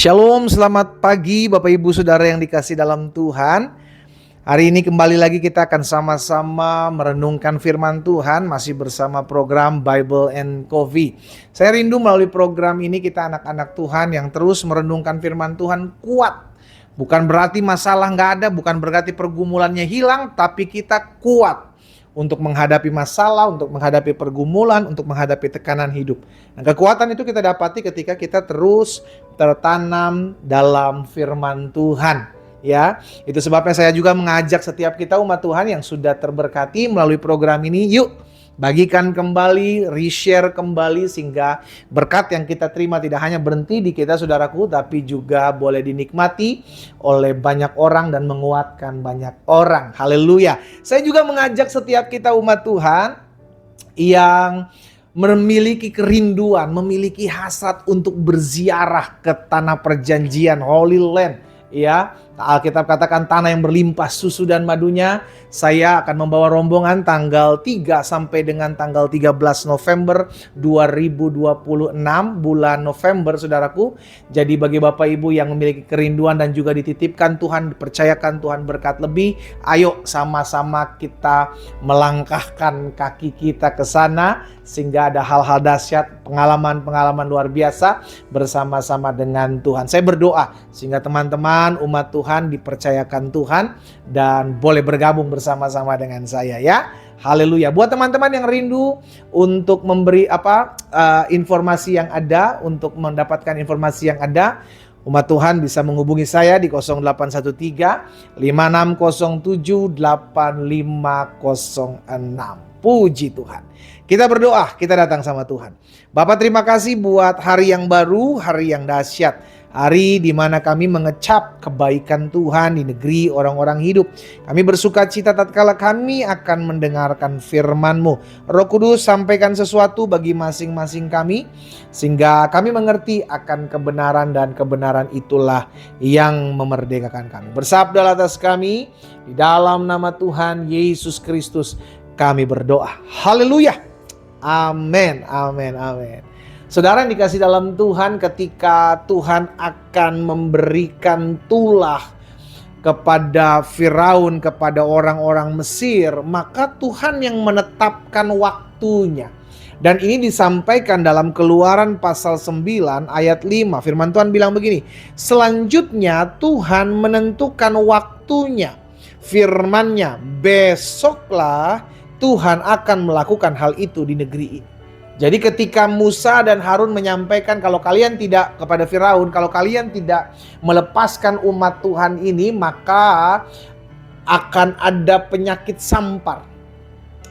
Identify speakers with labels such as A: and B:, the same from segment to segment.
A: Shalom, selamat pagi Bapak Ibu Saudara yang dikasih dalam Tuhan. Hari ini kembali lagi kita akan sama-sama merenungkan firman Tuhan, masih bersama program Bible and Coffee. Saya rindu melalui program ini kita anak-anak Tuhan yang terus merenungkan firman Tuhan kuat. Bukan berarti masalah nggak ada, bukan berarti pergumulannya hilang, tapi kita kuat untuk menghadapi masalah, untuk menghadapi pergumulan, untuk menghadapi tekanan hidup. Nah, kekuatan itu kita dapati ketika kita terus tertanam dalam firman Tuhan. Ya, itu sebabnya saya juga mengajak setiap kita umat Tuhan yang sudah terberkati melalui program ini, yuk bagikan kembali, reshare kembali sehingga berkat yang kita terima tidak hanya berhenti di kita saudaraku, tapi juga boleh dinikmati oleh banyak orang dan menguatkan banyak orang. Haleluya. Saya juga mengajak setiap kita umat Tuhan yang memiliki kerinduan, memiliki hasrat untuk berziarah ke tanah perjanjian, Holy Land. Ya, Alkitab katakan tanah yang berlimpah susu dan madunya. Saya akan membawa rombongan tanggal 3 sampai dengan tanggal 13 November 2026, bulan November saudaraku. Jadi bagi Bapak Ibu yang memiliki kerinduan dan juga dititipkan Tuhan, dipercayakan Tuhan berkat lebih, ayo sama-sama kita melangkahkan kaki kita ke sana sehingga ada hal-hal dahsyat, pengalaman-pengalaman luar biasa bersama-sama dengan Tuhan. Saya berdoa sehingga teman-teman umat Tuhan dipercayakan Tuhan dan boleh bergabung bersama-sama dengan saya ya. Haleluya. Buat teman-teman yang rindu untuk memberi informasi yang ada, untuk mendapatkan informasi yang ada, umat Tuhan bisa menghubungi saya di 0813 5607 8506. Puji Tuhan. Kita berdoa, kita datang sama Tuhan. Bapak terima kasih buat hari yang baru, hari yang dahsyat. Hari di mana kami mengecap kebaikan Tuhan di negeri orang-orang hidup. Kami bersuka cita tatkala kami akan mendengarkan firman-Mu. Roh Kudus sampaikan sesuatu bagi masing-masing kami, sehingga kami mengerti akan kebenaran dan kebenaran itulah yang memerdekakan kami. Bersabdalah atas kami, di dalam nama Tuhan Yesus Kristus kami berdoa. Haleluya. Amin, amin, amin. Saudara yang dikasih dalam Tuhan, ketika Tuhan akan memberikan tulah kepada Firaun, kepada orang-orang Mesir, maka Tuhan yang menetapkan waktunya. Dan ini disampaikan dalam Keluaran pasal 9 ayat 5. Firman Tuhan bilang begini, selanjutnya Tuhan menentukan waktunya. Firman-Nya, besoklah Tuhan akan melakukan hal itu di negeri ini. Jadi ketika Musa dan Harun menyampaikan kalau kalian tidak, kepada Firaun, kalau kalian tidak melepaskan umat Tuhan ini, maka akan ada penyakit sampar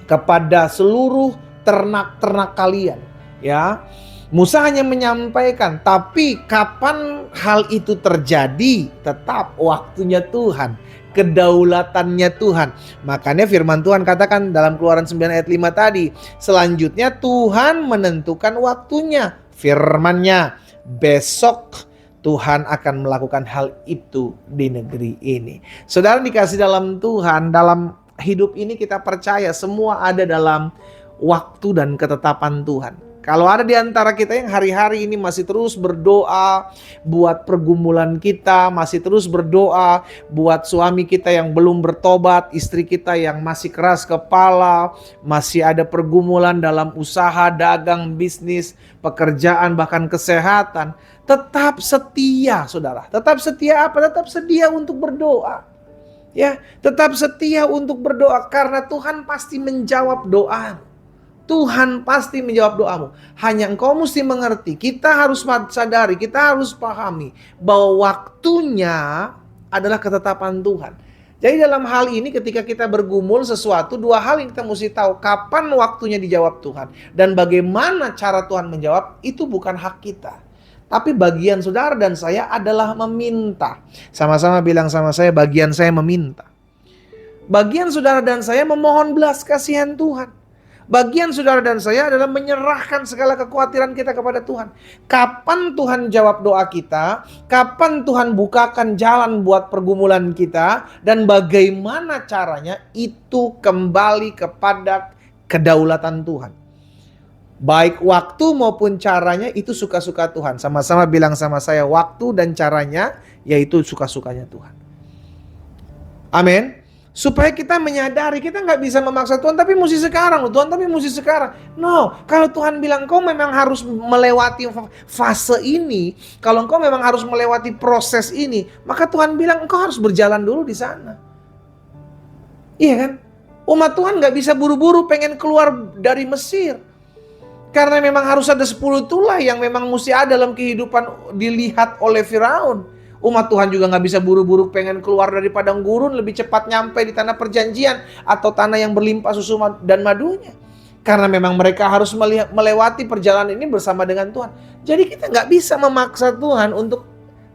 A: kepada seluruh ternak-ternak kalian. Ya, Musa hanya menyampaikan, tapi kapan hal itu terjadi? Tetap waktunya Tuhan, kedaulatannya Tuhan. Makanya firman Tuhan katakan dalam Keluaran 9 ayat 5 tadi, selanjutnya Tuhan menentukan waktunya. Firman-Nya, besok Tuhan akan melakukan hal itu di negeri ini. Saudara dikasih dalam Tuhan, dalam hidup ini kita percaya semua ada dalam waktu dan ketetapan Tuhan. Kalau ada di antara kita yang hari-hari ini masih terus berdoa buat pergumulan kita, masih terus berdoa buat suami kita yang belum bertobat, istri kita yang masih keras kepala, masih ada pergumulan dalam usaha, dagang, bisnis, pekerjaan, bahkan kesehatan, tetap setia, saudara. Tetap setia apa? Tetap setia untuk berdoa. Ya, tetap setia untuk berdoa karena Tuhan pasti menjawab doa. Tuhan pasti menjawab doamu. Hanya engkau mesti mengerti, kita harus sadari, kita harus pahami bahwa waktunya adalah ketetapan Tuhan. Jadi dalam hal ini ketika kita bergumul sesuatu, dua hal yang kita mesti tahu, kapan waktunya dijawab Tuhan dan bagaimana cara Tuhan menjawab, itu bukan hak kita. Tapi bagian saudara dan saya adalah meminta. Sama-sama bilang sama saya, bagian saya meminta. Bagian saudara dan saya memohon belas kasihan Tuhan. Bagian saudara dan saya adalah menyerahkan segala kekhawatiran kita kepada Tuhan. Kapan Tuhan jawab doa kita? Kapan Tuhan bukakan jalan buat pergumulan kita? Dan bagaimana caranya? Itu kembali kepada kedaulatan Tuhan. Baik waktu maupun caranya itu suka-suka Tuhan. Sama-sama bilang sama saya, waktu dan caranya yaitu suka-sukanya Tuhan. Amin. Supaya kita menyadari, kita nggak bisa memaksa Tuhan, tapi mesti sekarang loh Tuhan, tapi mesti sekarang. No, kalau Tuhan bilang kau memang harus melewati fase ini, kalau engkau memang harus melewati proses ini, maka Tuhan bilang engkau harus berjalan dulu di sana. Iya kan? Umat Tuhan nggak bisa buru-buru pengen keluar dari Mesir. Karena memang harus ada 10 tulai yang memang mesti ada dalam kehidupan dilihat oleh Firaun. Umat Tuhan juga nggak bisa buru-buru pengen keluar dari padang gurun, lebih cepat nyampe di tanah perjanjian atau tanah yang berlimpah susu dan madunya. Karena memang mereka harus melewati perjalanan ini bersama dengan Tuhan. Jadi kita nggak bisa memaksa Tuhan untuk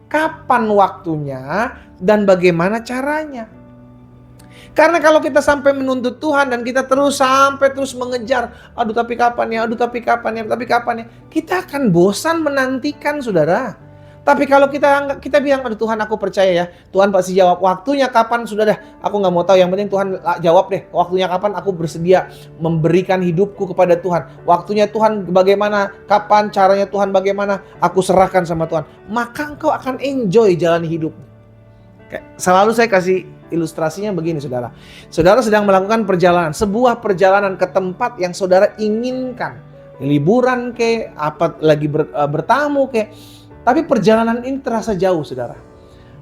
A: kapan waktunya dan bagaimana caranya. Karena kalau kita sampai menuntut Tuhan dan kita terus mengejar, aduh tapi kapan ya, kita akan bosan menantikan, saudara. Tapi kalau kita bilang, aduh Tuhan aku percaya ya, Tuhan pasti jawab. Waktunya kapan, sudah dah, aku nggak mau tahu, yang penting Tuhan jawab deh. Waktunya kapan, aku bersedia memberikan hidupku kepada Tuhan. Waktunya Tuhan bagaimana, kapan, caranya Tuhan bagaimana, aku serahkan sama Tuhan. Maka engkau akan enjoy jalan hidup. Selalu saya kasih ilustrasinya begini, saudara. Saudara sedang melakukan perjalanan, sebuah perjalanan ke tempat yang saudara inginkan. Liburan ke, apa lagi bertamu ke. Tapi perjalanan ini terasa jauh, saudara.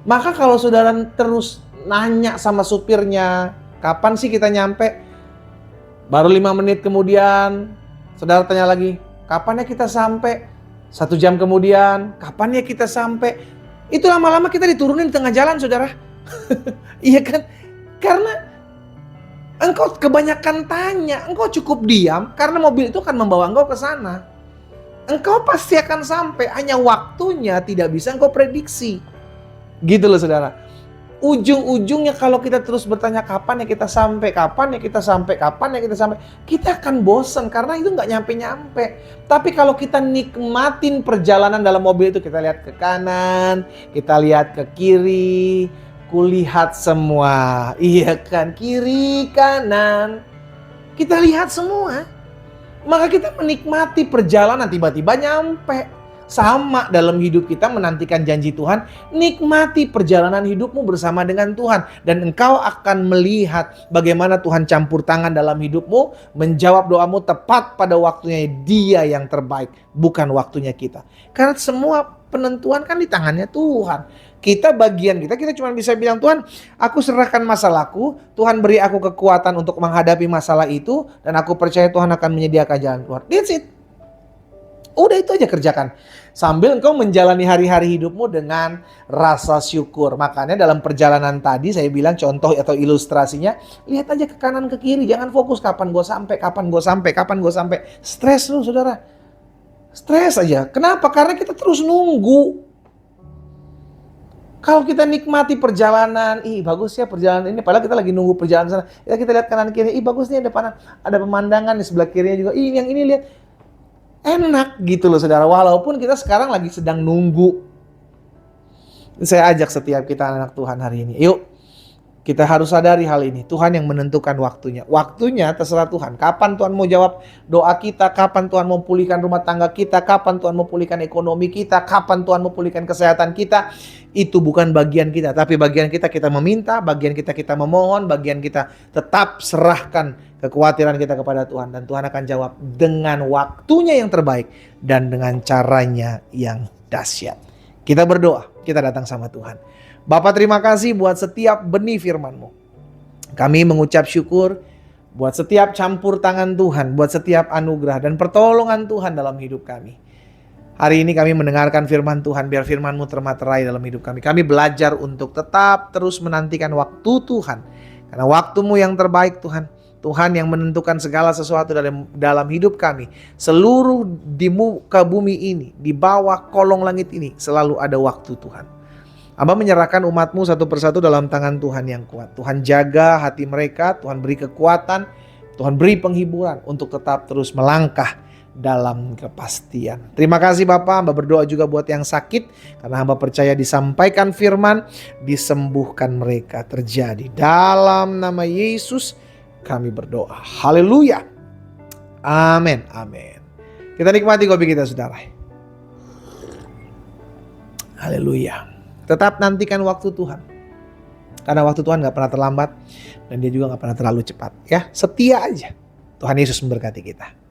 A: Maka kalau saudara terus nanya sama supirnya, kapan sih kita nyampe? Baru 5 menit kemudian, saudara tanya lagi, kapan ya kita sampai? 1 jam kemudian, kapan ya kita sampai? Itu lama-lama kita diturunin di tengah jalan, saudara. Iya kan? Karena engkau kebanyakan tanya, engkau cukup diam, karena mobil itu akan membawa engkau ke sana. Engkau pasti akan sampai, hanya waktunya tidak bisa engkau prediksi. Gitu loh, saudara. Ujung-ujungnya kalau kita terus bertanya kapan ya kita sampai, kita akan bosan karena itu nggak nyampe-nyampe. Tapi kalau kita nikmatin perjalanan dalam mobil itu, kita lihat ke kanan, kita lihat ke kiri, kulihat semua. Iya kan, kiri, kanan. Kita lihat semua. Maka kita menikmati perjalanan, tiba-tiba nyampe. Sama dalam hidup kita menantikan janji Tuhan, nikmati perjalanan hidupmu bersama dengan Tuhan. Dan engkau akan melihat bagaimana Tuhan campur tangan dalam hidupmu, menjawab doamu tepat pada waktunya. Dia yang terbaik, bukan waktunya kita. Karena semua penentuan kan di tangannya Tuhan. Bagian kita cuma bisa bilang, Tuhan aku serahkan masalahku, Tuhan beri aku kekuatan untuk menghadapi masalah itu, dan aku percaya Tuhan akan menyediakan jalan keluar. That's it. Udah itu aja kerjakan. Sambil engkau menjalani hari-hari hidupmu dengan rasa syukur. Makanya dalam perjalanan tadi saya bilang contoh atau ilustrasinya, lihat aja ke kanan ke kiri, jangan fokus kapan gue sampai. Stres lu, saudara. Stres aja. Kenapa? Karena kita terus nunggu. Kalau kita nikmati perjalanan, bagus ya perjalanan ini, padahal kita lagi nunggu perjalanan sana. Kita lihat kanan kiri, bagus nih ada pemandangan di sebelah kirinya juga. Yang ini lihat enak gitu loh, saudara. Walaupun kita sekarang lagi sedang nunggu. Saya ajak setiap kita anak Tuhan hari ini, yuk kita harus sadari hal ini. Tuhan yang menentukan waktunya. Waktunya terserah Tuhan. Kapan Tuhan mau jawab doa kita, kapan Tuhan mau pulihkan rumah tangga kita, kapan Tuhan mau pulihkan ekonomi kita, kapan Tuhan mau pulihkan kesehatan kita. Itu bukan bagian kita, tapi bagian kita meminta, bagian kita memohon, bagian kita tetap serahkan kekhawatiran kita kepada Tuhan. Dan Tuhan akan jawab dengan waktunya yang terbaik dan dengan caranya yang dahsyat. Kita berdoa, kita datang sama Tuhan. Bapa, terima kasih buat setiap benih firman-Mu. Kami mengucap syukur buat setiap campur tangan Tuhan, buat setiap anugerah dan pertolongan Tuhan dalam hidup kami. Hari ini kami mendengarkan firman Tuhan, biar firman-Mu termaterai dalam hidup kami. Kami belajar untuk tetap terus menantikan waktu Tuhan. Karena waktu-Mu yang terbaik, Tuhan. Tuhan yang menentukan segala sesuatu dalam hidup kami. Seluruh di muka bumi ini, di bawah kolong langit ini, selalu ada waktu Tuhan. Hamba menyerahkan umat-Mu satu persatu dalam tangan Tuhan yang kuat. Tuhan jaga hati mereka, Tuhan beri kekuatan, Tuhan beri penghiburan untuk tetap terus melangkah dalam kepastian. Terima kasih Bapak, hamba berdoa juga buat yang sakit, karena hamba percaya disampaikan firman, disembuhkan mereka terjadi. Dalam nama Yesus kami berdoa. Haleluya. Amin. Amin. Kita nikmati kopi kita, saudara. Haleluya. Tetap nantikan waktu Tuhan. Karena waktu Tuhan gak pernah terlambat. Dan dia juga gak pernah terlalu cepat. Ya, setia aja. Tuhan Yesus memberkati kita.